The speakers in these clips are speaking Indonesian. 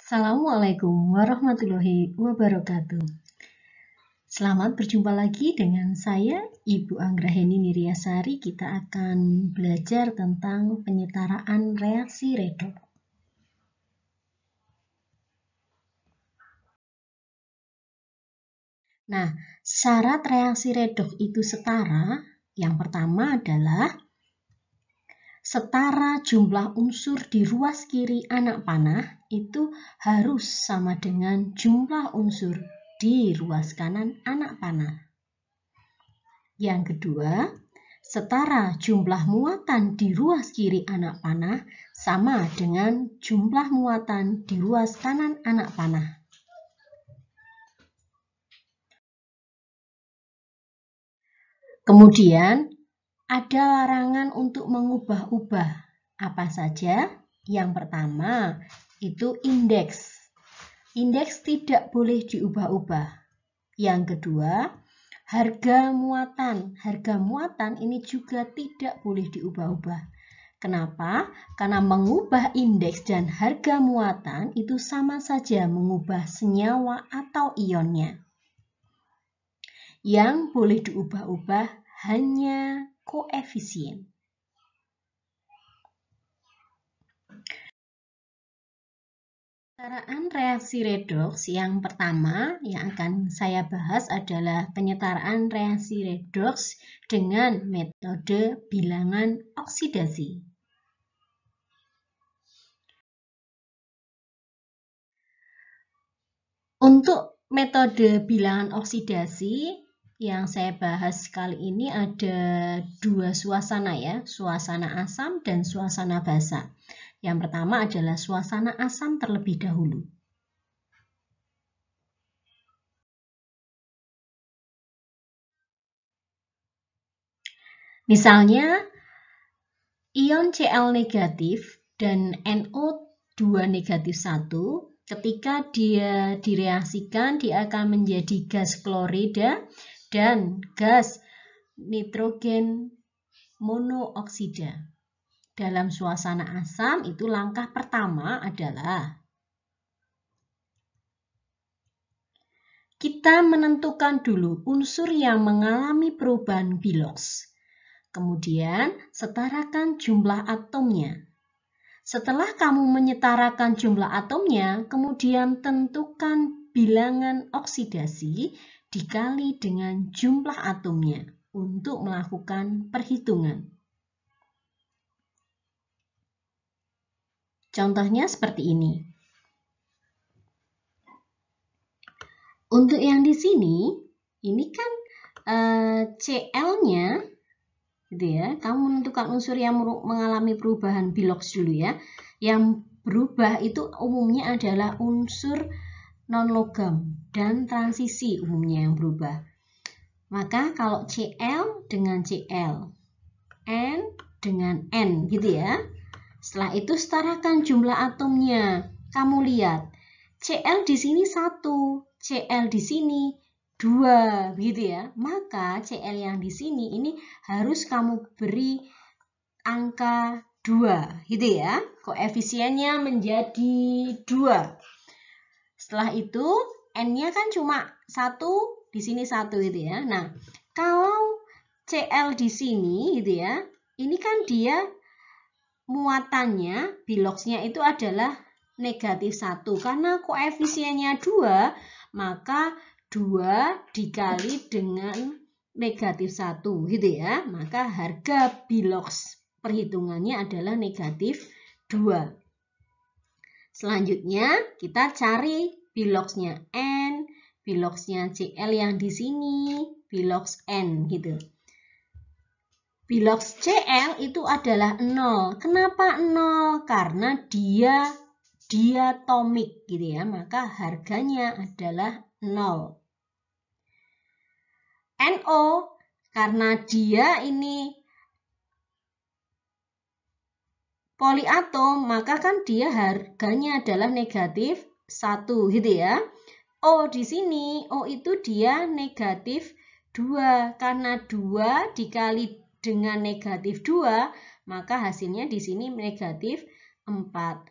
Assalamualaikum warahmatullahi wabarakatuh. Selamat berjumpa lagi dengan saya, Ibu Anggraheni Niriasari. Kita akan belajar tentang penyetaraan reaksi redoks. Nah, syarat reaksi redoks itu setara. Yang pertama adalah setara jumlah unsur di ruas kiri anak panah itu harus sama dengan jumlah unsur di ruas kanan anak panah. Yang kedua, setara jumlah muatan di ruas kiri anak panah sama dengan jumlah muatan di ruas kanan anak panah. Kemudian, ada larangan untuk mengubah-ubah. Apa saja? Yang pertama, itu indeks. Indeks tidak boleh diubah-ubah. Yang kedua, harga muatan. Harga muatan ini juga tidak boleh diubah-ubah. Kenapa? Karena mengubah indeks dan harga muatan itu sama saja mengubah senyawa atau ionnya. Yang boleh diubah-ubah hanya koefisien. Penyetaraan reaksi redoks yang pertama yang akan saya bahas adalah penyetaraan reaksi redoks dengan metode bilangan oksidasi. Untuk metode bilangan oksidasi yang saya bahas kali ini ada dua suasana ya, suasana asam dan suasana basa. Yang pertama adalah suasana asam terlebih dahulu. Misalnya, ion Cl negatif dan NO2 negatif 1, ketika dia direaksikan, dia akan menjadi gas klorida dan gas nitrogen monooksida. Dalam suasana asam, itu langkah pertama adalah kita menentukan dulu unsur yang mengalami perubahan Bilox. Kemudian, setarakan jumlah atomnya. Setelah kamu menyetarakan jumlah atomnya, kemudian tentukan bilangan oksidasi dikali dengan jumlah atomnya untuk melakukan perhitungan. Contohnya seperti ini. Untuk yang di sini, ini kan Cl-nya, gitu ya. Kamu menentukan unsur yang mengalami perubahan Bilox dulu ya. Yang berubah itu umumnya adalah unsur non-logam dan transisi umumnya yang berubah. Maka kalau Cl dengan Cl, N dengan N, gitu ya. Setelah itu setarakan jumlah atomnya. Kamu lihat, Cl di sini 1, Cl di sini 2, gitu ya. Maka Cl yang di sini ini harus kamu beri angka 2, gitu ya. Koefisiennya menjadi 2. Setelah itu N-nya kan cuma 1, di sini 1, gitu ya. Nah, kalau Cl di sini, gitu ya, ini kan dia muatannya, Biloxnya itu adalah negatif 1. Karena koefisiennya 2, maka 2 dikali dengan negatif 1, gitu ya. Maka harga Bilox perhitungannya adalah negatif 2. Selanjutnya, kita cari Biloxnya N, Biloxnya Cl yang di sini, Bilox N, gitu. Bilox Cl itu adalah 0. Kenapa 0? Karena dia diatomik, gitu ya. Maka harganya adalah 0. NO, karena dia ini poliatom, maka kan dia harganya adalah negatif 1, gitu ya. O di sini, O itu dia negatif 2. Karena 2 dikali dengan negatif 2, maka hasilnya di sini negatif 4.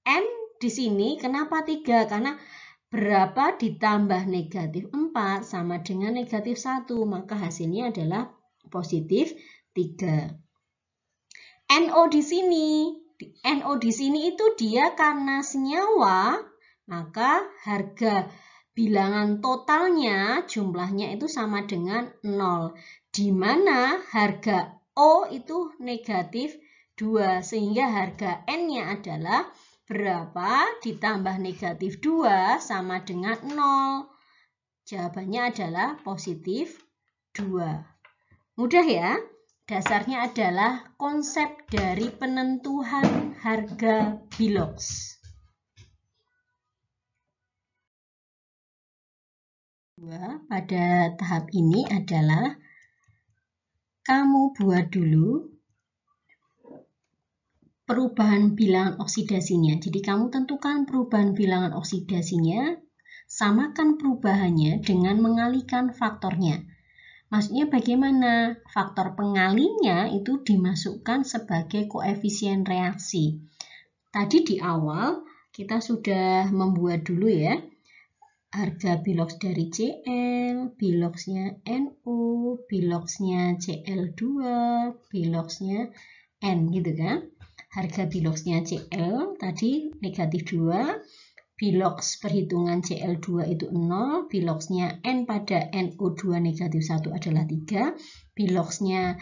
N di sini kenapa 3? Karena berapa ditambah negatif 4 sama dengan negatif 1, maka hasilnya adalah positif 3. NO di sini itu dia karena senyawa, maka harga bilangan totalnya jumlahnya itu sama dengan 0, di mana harga O itu negatif 2, sehingga harga N-nya adalah berapa ditambah negatif 2 sama dengan 0. Jawabannya adalah positif 2. Mudah ya? Dasarnya adalah konsep dari penentuan harga bilox. Pada tahap ini adalah kamu buat dulu perubahan bilangan oksidasinya. Jadi kamu tentukan perubahan bilangan oksidasinya, samakan perubahannya dengan mengalihkan faktornya. Maksudnya bagaimana? Faktor pengalinya itu dimasukkan sebagai koefisien reaksi. Tadi di awal kita sudah membuat dulu ya harga bilox dari Cl, biloxnya NO, biloxnya Cl2, biloxnya N gitu kan. Harga biloxnya Cl tadi negatif 2, bilox perhitungan Cl2 itu 0, biloxnya N pada NO2 negatif 1 adalah 3, biloxnya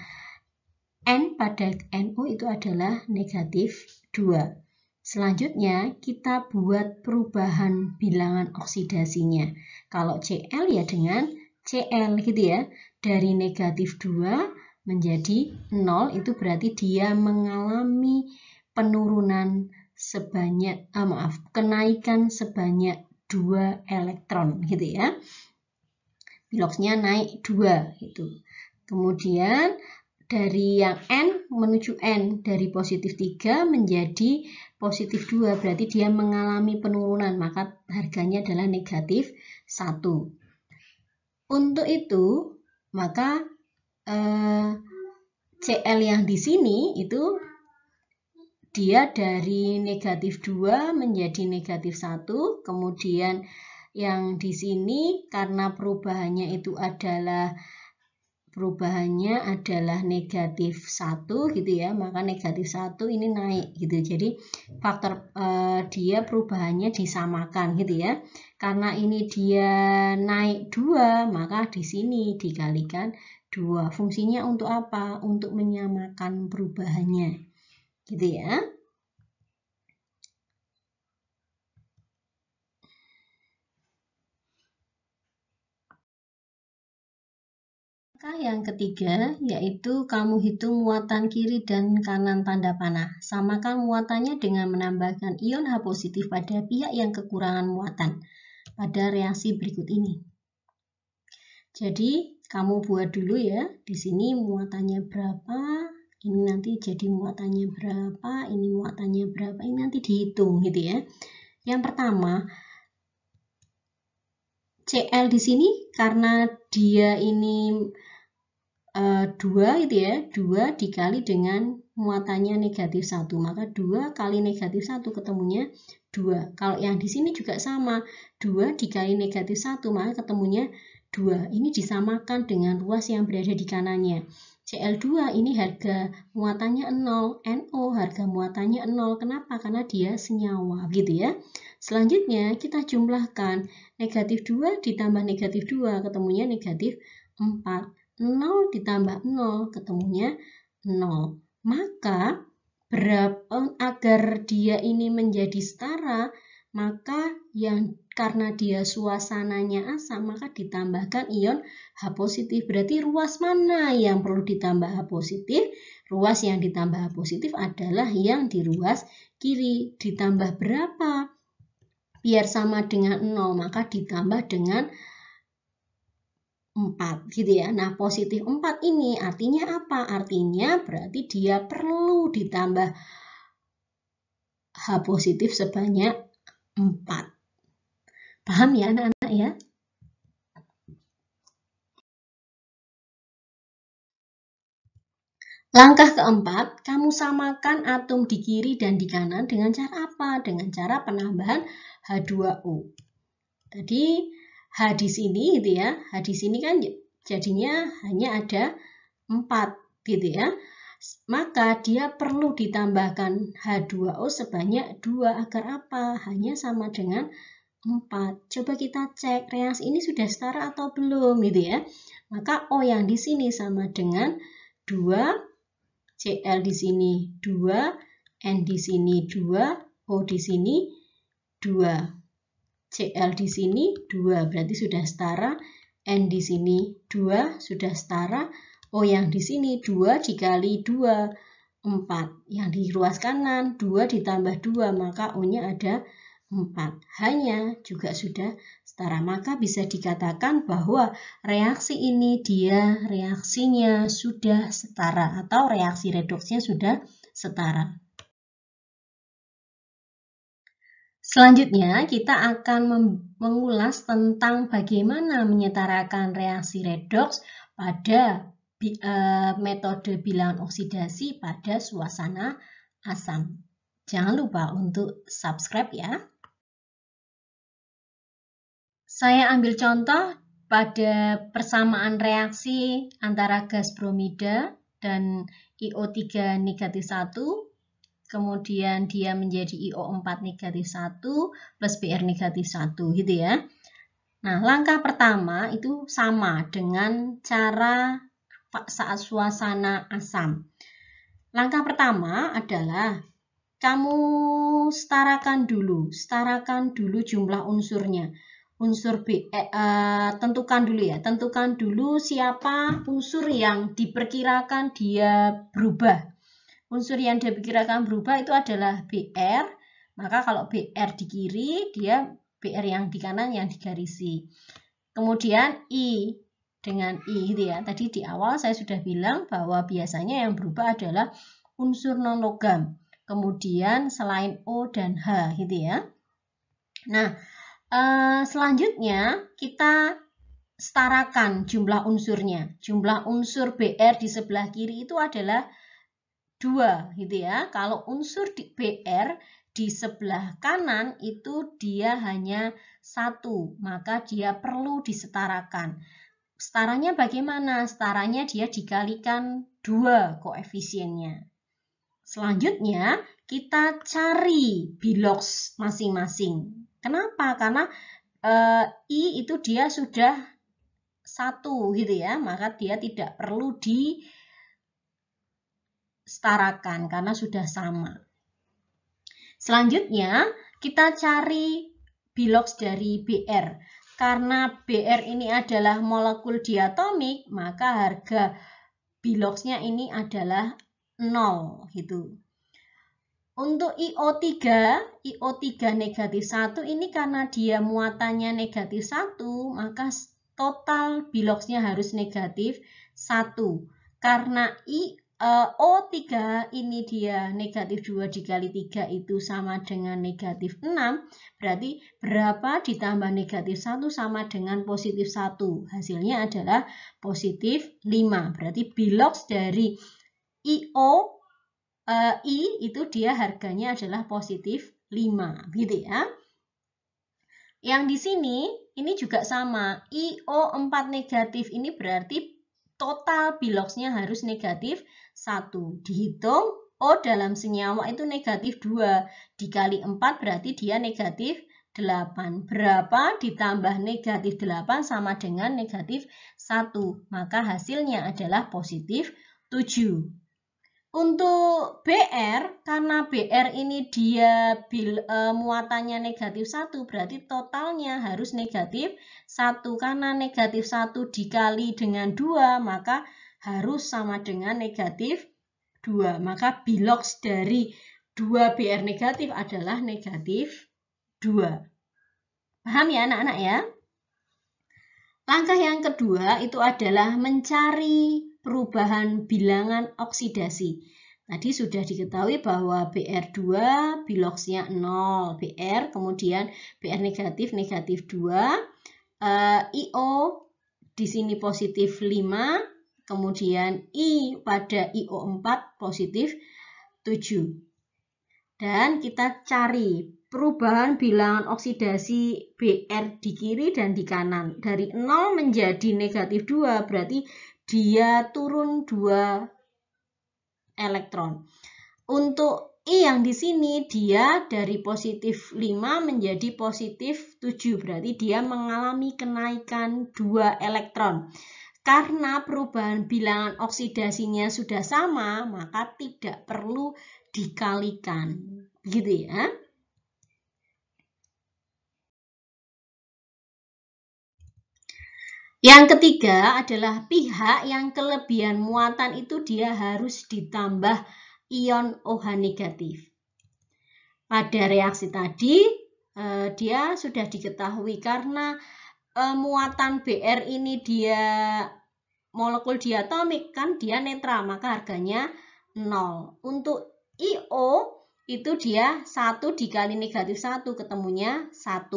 N pada NO itu adalah negatif 2. Selanjutnya kita buat perubahan bilangan oksidasinya. Kalau Cl ya dengan Cl gitu ya. Dari negatif 2 menjadi 0 itu berarti dia mengalami penurunan sebanyak kenaikan sebanyak 2 elektron gitu ya. Biloxnya naik 2 gitu. Kemudian dari yang N menuju N, dari positif 3 menjadi positif 2, berarti dia mengalami penurunan, maka harganya adalah negatif 1. Untuk itu, maka Cl yang di sini itu dia dari negatif 2 menjadi negatif 1, kemudian yang di sini karena perubahannya adalah negatif 1 gitu ya, maka negatif 1 ini naik gitu. Jadi faktor dia perubahannya disamakan gitu ya. Karena ini dia naik 2, maka di sini dikalikan 2. Fungsinya untuk apa? Untuk menyamakan perubahannya. Gitu ya. Langkah yang ketiga yaitu kamu hitung muatan kiri dan kanan tanda panah. Samakan muatannya dengan menambahkan ion H positif pada pihak yang kekurangan muatan pada reaksi berikut ini. Jadi kamu buat dulu ya. Di sini muatannya berapa? Ini nanti jadi muatannya berapa, ini muatannya berapa, ini nanti dihitung gitu ya. Yang pertama, Cl di sini karena dia ini 2 gitu ya, 2 dikali dengan muatannya negatif 1, maka 2 kali negatif 1 ketemunya 2. Kalau yang di sini juga sama, 2 dikali negatif 1, maka ketemunya 2. Ini disamakan dengan ruas yang berada di kanannya. Cl2 ini harga muatannya 0, NO harga muatannya 0. Kenapa? Karena dia senyawa gitu ya. Selanjutnya kita jumlahkan negatif 2 ditambah negatif 2 ketemunya negatif 4. 0 ditambah 0 ketemunya 0. Maka agar dia ini menjadi setara, maka karena dia suasananya asam, maka ditambahkan ion H positif. Berarti ruas mana yang perlu ditambah H positif? Ruas yang ditambah H positif adalah yang di ruas kiri. Ditambah berapa? Biar sama dengan 0, maka ditambah dengan 4 gitu ya. Nah, positif 4 ini artinya apa? Artinya berarti dia perlu ditambah H positif sebanyak 4. Paham ya anak-anak ya? Langkah keempat, kamu samakan atom di kiri dan di kanan dengan cara apa? Dengan cara penambahan H2O. Tadi H di sini gitu ya. H di sini kan jadinya hanya ada 4 gitu ya. Maka dia perlu ditambahkan H2O sebanyak 2 agar apa? Hanya sama dengan 4. Coba kita cek reaksi ini sudah setara atau belum gitu ya. Maka O yang di sini sama dengan 2, Cl di sini 2, N di sini 2, O di sini 2. Cl di sini 2, berarti sudah setara. N di sini 2, sudah setara. O yang di sini 2 dikali 2, 4. Yang di ruas kanan 2 ditambah 2, maka O-nya ada 4. Hanya juga sudah setara. Maka bisa dikatakan bahwa reaksi ini dia reaksinya sudah setara atau reaksi redoksnya sudah setara. Selanjutnya kita akan mengulas tentang bagaimana menyetarakan reaksi redoks pada metode bilangan oksidasi pada suasana asam. Jangan lupa untuk subscribe ya. Saya ambil contoh pada persamaan reaksi antara gas bromida dan IO3 negatif 1, kemudian dia menjadi IO4 negatif 1 plus Br negatif 1 gitu ya. Nah, langkah pertama itu sama dengan cara saat suasana asam. Langkah pertama adalah kamu setarakan dulu jumlah unsurnya. Unsur tentukan dulu siapa unsur yang diperkirakan dia berubah. Unsur yang diperkirakan berubah itu adalah Br, maka kalau Br di kiri, dia Br yang di kanan yang digarisi. Kemudian I dengan I gitu ya. Tadi di awal saya sudah bilang bahwa biasanya yang berubah adalah unsur non-logam. Kemudian selain O dan H gitu ya. Nah, selanjutnya kita setarakan jumlah unsurnya. Jumlah unsur Br di sebelah kiri itu adalah 2 gitu ya. Kalau unsur di Br di sebelah kanan itu dia hanya 1, maka dia perlu disetarakan. Setaranya bagaimana? Setaranya dia dikalikan 2 koefisiennya. Selanjutnya kita cari biloks masing-masing. Kenapa? Karena I itu dia sudah 1 gitu ya, maka dia tidak perlu disetarakan karena sudah sama. Selanjutnya kita cari biloks dari Br. Karena Br ini adalah molekul diatomik, maka harga biloksnya ini adalah 0 gitu. Untuk IO3 negatif 1 ini karena dia muatannya negatif 1, maka total biloksnya harus negatif 1. Karena O3 ini dia negatif 2 dikali 3 itu sama dengan negatif 6, berarti berapa ditambah negatif 1 sama dengan positif 1. Hasilnya adalah positif 5. Berarti biloks dari I itu dia harganya adalah positif 5 gitu ya. Yang di sini ini juga sama, IO4 negatif ini berarti total biloksnya harus negatif 1. Dihitung O dalam senyawa itu negatif 2 dikali 4 berarti dia negatif 8. Berapa ditambah negatif 8 sama dengan negatif 1. Maka hasilnya adalah positif 7. Untuk Br, karena Br ini dia muatannya negatif 1, berarti totalnya harus negatif 1. Karena negatif 1 dikali dengan 2, maka harus sama dengan negatif 2. Maka biloks dari 2 Br negatif adalah negatif 2. Paham ya anak-anak ya? Langkah yang kedua itu adalah mencari perubahan bilangan oksidasi. Tadi sudah diketahui bahwa Br2 biloksnya 0, Br, kemudian Br negatif 2, IO di sini positif 5, kemudian I pada IO4 positif 7. Dan kita cari perubahan bilangan oksidasi Br di kiri dan di kanan. Dari 0 menjadi negatif 2, berarti dia turun 2 elektron. Untuk I yang di sini dia dari positif 5 menjadi positif 7, berarti dia mengalami kenaikan 2 elektron. Karena perubahan bilangan oksidasinya sudah sama, maka tidak perlu dikalikan. Begitu ya. Yang ketiga adalah pihak yang kelebihan muatan itu dia harus ditambah ion OH negatif. Pada reaksi tadi dia sudah diketahui karena muatan Br ini dia molekul diatomik kan dia netral, maka harganya 0. Untuk IO itu dia 1 dikali negatif 1 ketemunya 1.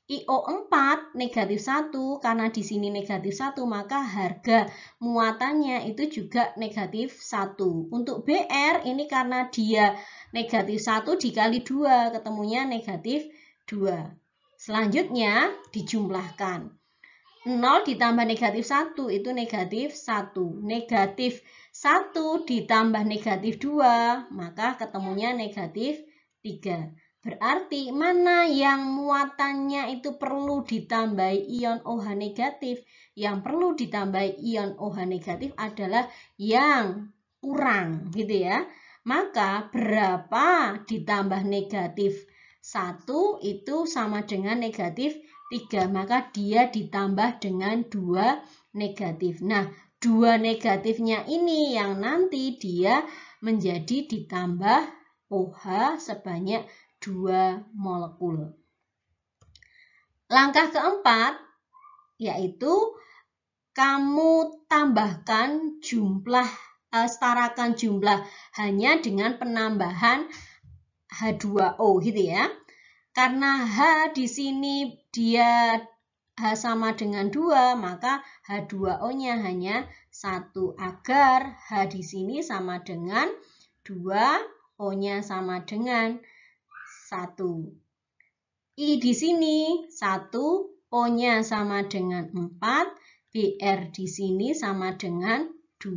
IO4 negatif 1 karena di sini negatif 1 maka harga muatannya itu juga negatif 1. Untuk Br ini karena dia negatif 1 dikali 2 ketemunya negatif 2. Selanjutnya dijumlahkan. 0 ditambah negatif 1 itu negatif 1. Negatif 1 ditambah negatif 2 maka ketemunya negatif 3. Berarti mana yang muatannya itu perlu ditambahi ion OH negatif? Yang perlu ditambahi ion OH negatif adalah yang kurang, gitu ya. Maka berapa ditambah negatif 1 itu sama dengan negatif 3. Maka dia ditambah dengan 2 negatif. Nah, 2 negatifnya ini yang nanti dia menjadi ditambah OH sebanyak 2 molekul. Langkah keempat yaitu kamu tambahkan jumlah, setarakan jumlah hanya dengan penambahan H2O gitu ya. Karena H di sini dia H sama dengan 2, maka H2O-nya hanya 1 agar H di sini sama dengan 2, O-nya sama dengan 1. I di sini 1, O-nya sama dengan 4, Br di sini sama dengan 2,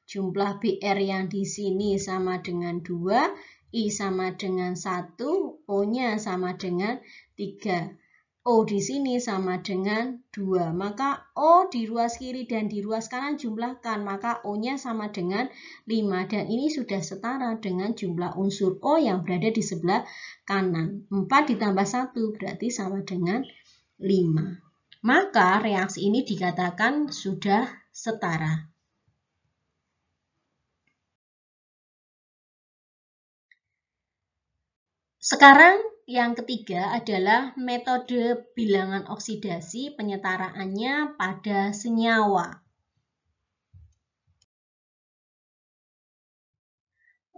jumlah Br yang di sini sama dengan 2, I sama dengan 1, O-nya sama dengan 3. O di sini sama dengan 2. Maka O di ruas kiri dan di ruas kanan jumlahkan. Maka O-nya sama dengan 5. Dan ini sudah setara dengan jumlah unsur O yang berada di sebelah kanan. 4 ditambah 1 berarti sama dengan 5. Maka reaksi ini dikatakan sudah setara. Sekarang yang ketiga adalah metode bilangan oksidasi penyetaraannya pada senyawa.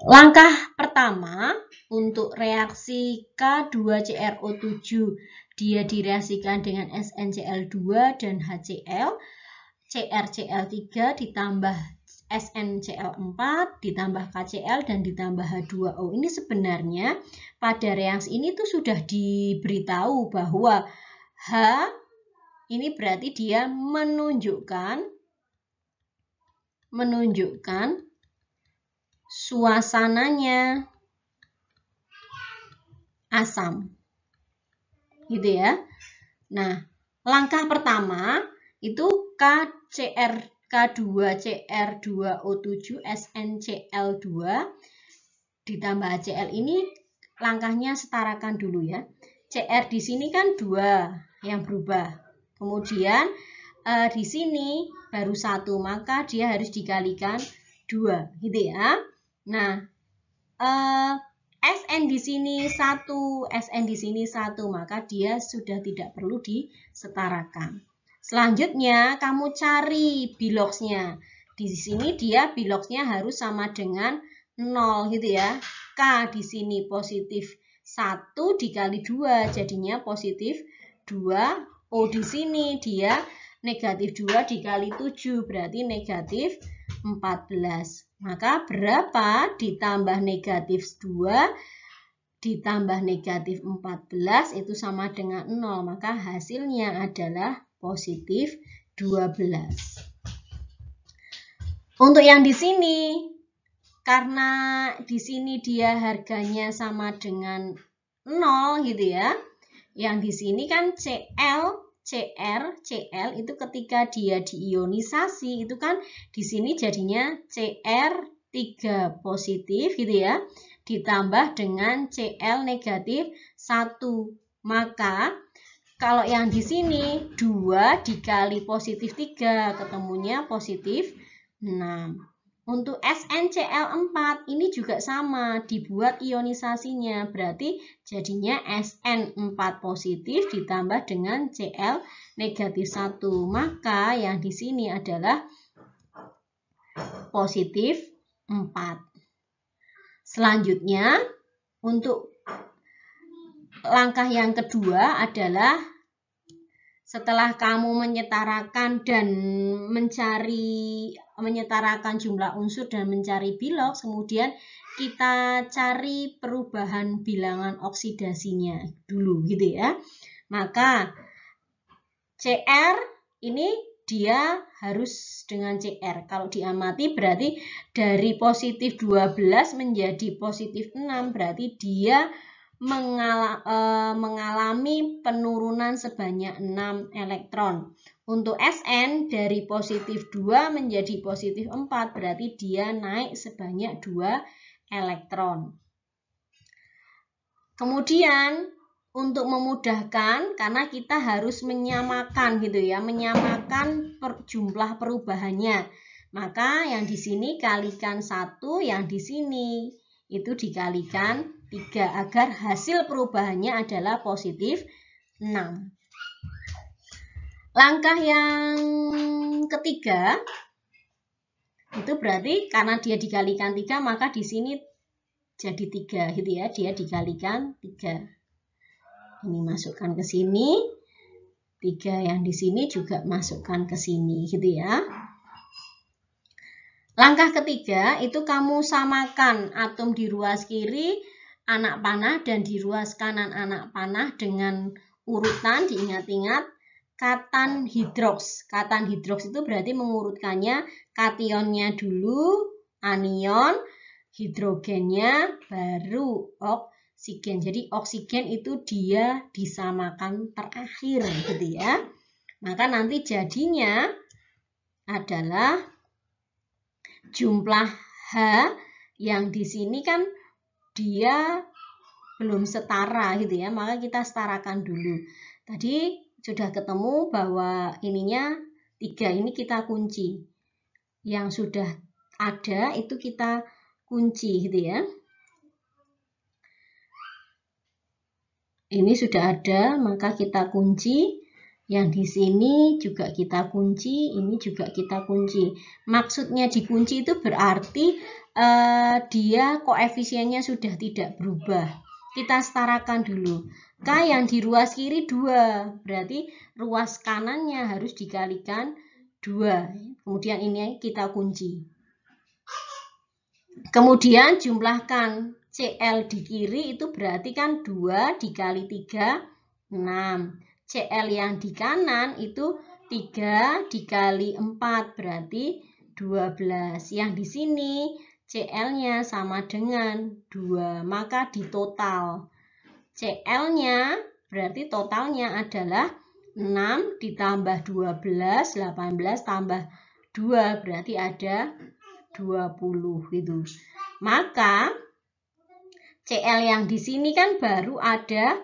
Langkah pertama untuk reaksi K2CrO7 dia direaksikan dengan SnCl2 dan HCl, CrCl3 ditambah SnCl4 ditambah KCl dan ditambah H2O. Ini sebenarnya pada reaksi ini tuh sudah diberitahu bahwa H ini berarti dia menunjukkan suasananya asam. Gitu ya. Nah, langkah pertama itu K2CrO7 SnCl2 ditambah HCl ini langkahnya setarakan dulu ya. Cr di sini kan 2 yang berubah. Kemudian di sini baru 1, maka dia harus dikalikan 2 gitu ya. Nah, Sn di sini 1, Sn di sini 1, maka dia sudah tidak perlu disetarakan. Selanjutnya kamu cari biloxnya. Di sini dia biloxnya harus sama dengan 0 gitu ya. K di sini positif 1 dikali 2 jadinya positif 2. O di sini dia negatif 2 dikali 7 berarti negatif 14. Maka berapa ditambah negatif 2 ditambah negatif 14 itu sama dengan 0. Maka hasilnya adalah positif 12. Untuk yang di sini, karena di sini dia harganya sama dengan 0 gitu ya. Yang di sini kan Cl itu ketika dia diionisasi itu kan di sini jadinya Cr3 positif gitu ya. Ditambah dengan Cl negatif 1. Maka kalau yang di sini 2 dikali positif 3 ketemunya positif 6. Untuk SnCl4 ini juga sama, dibuat ionisasinya. Berarti jadinya Sn4 positif ditambah dengan Cl negatif 1. Maka yang di sini adalah positif 4. Selanjutnya, untuk langkah yang kedua adalah setelah kamu menyetarakan dan menyetarakan jumlah unsur dan mencari biloks, kemudian kita cari perubahan bilangan oksidasinya dulu gitu ya. Maka Cr ini dia harus dengan Cr. Kalau diamati berarti dari positif 12 menjadi positif 6, berarti dia mengalami penurunan sebanyak 6 elektron. Untuk Sn dari positif 2 menjadi positif 4, berarti dia naik sebanyak 2 elektron. Kemudian untuk memudahkan, karena kita harus menyamakan gitu ya, menyamakan jumlah perubahannya. Maka yang di sini kalikan 1, yang di sini itu dikalikan 3 agar hasil perubahannya adalah positif 6. Langkah yang ketiga itu berarti karena dia dikalikan 3 maka di sini jadi 3 gitu ya, dia dikalikan 3. Ini masukkan ke sini, 3 yang di sini juga masukkan ke sini gitu ya. Langkah ketiga itu kamu samakan atom di ruas kiri anak panah dan di ruas kanan anak panah dengan urutan, diingat-ingat katan hidroks. Katan hidroks itu berarti mengurutkannya kationnya dulu, anion, hidrogennya, baru oksigen. Jadi oksigen itu dia disamakan terakhir gitu ya. Maka nanti jadinya adalah jumlah H yang di sini kan dia belum setara gitu ya, maka kita setarakan dulu. Tadi sudah ketemu bahwa ininya 3 ini kita kunci. Yang sudah ada itu kita kunci gitu ya. Ini sudah ada, maka kita kunci. Yang di sini juga kita kunci, ini juga kita kunci. Maksudnya dikunci itu berarti dia koefisiennya sudah tidak berubah. Kita setarakan dulu. K yang di ruas kiri 2, berarti ruas kanannya harus dikalikan 2. Kemudian ini kita kunci. Kemudian jumlahkan Cl di kiri itu berarti kan 2 dikali 3, 6. Cl yang di kanan itu 3 dikali 4 berarti 12. Yang di sini Cl-nya sama dengan 2. Maka di total Cl-nya berarti totalnya adalah 6 ditambah 12, 18 tambah 2 berarti ada 20 gitu. Maka Cl yang di sini kan baru ada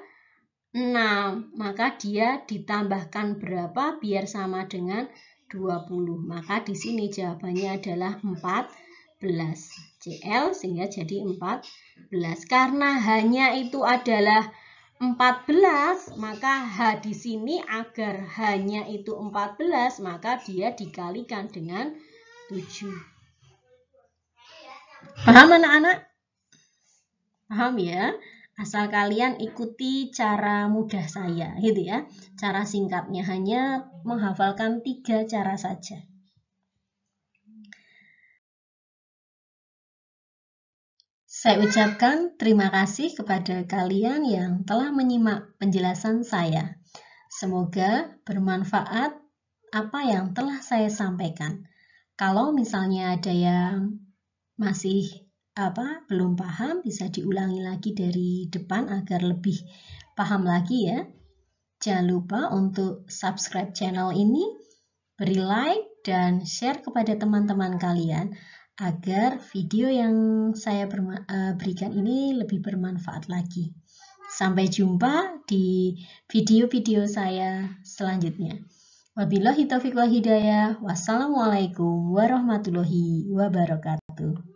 6, maka dia ditambahkan berapa biar sama dengan 20. Maka di sini jawabannya adalah 14 Cl sehingga jadi 14. Karena hanya itu adalah 14, maka H di sini agar hanya itu 14, maka dia dikalikan dengan 7. Paham anak-anak? Paham ya? Asal kalian ikuti cara mudah saya, gitu ya. Cara singkatnya hanya menghafalkan 3 cara saja. Saya ucapkan terima kasih kepada kalian yang telah menyimak penjelasan saya. Semoga bermanfaat apa yang telah saya sampaikan. Kalau misalnya ada yang masih belum paham, bisa diulangi lagi dari depan agar lebih paham lagi ya. Jangan lupa untuk subscribe channel ini, beri like dan share kepada teman-teman kalian agar video yang saya berikan ini lebih bermanfaat lagi. Sampai jumpa di video-video saya selanjutnya. Wabillahi taufiq wal hidayah. Wassalamualaikum warahmatullahi wabarakatuh.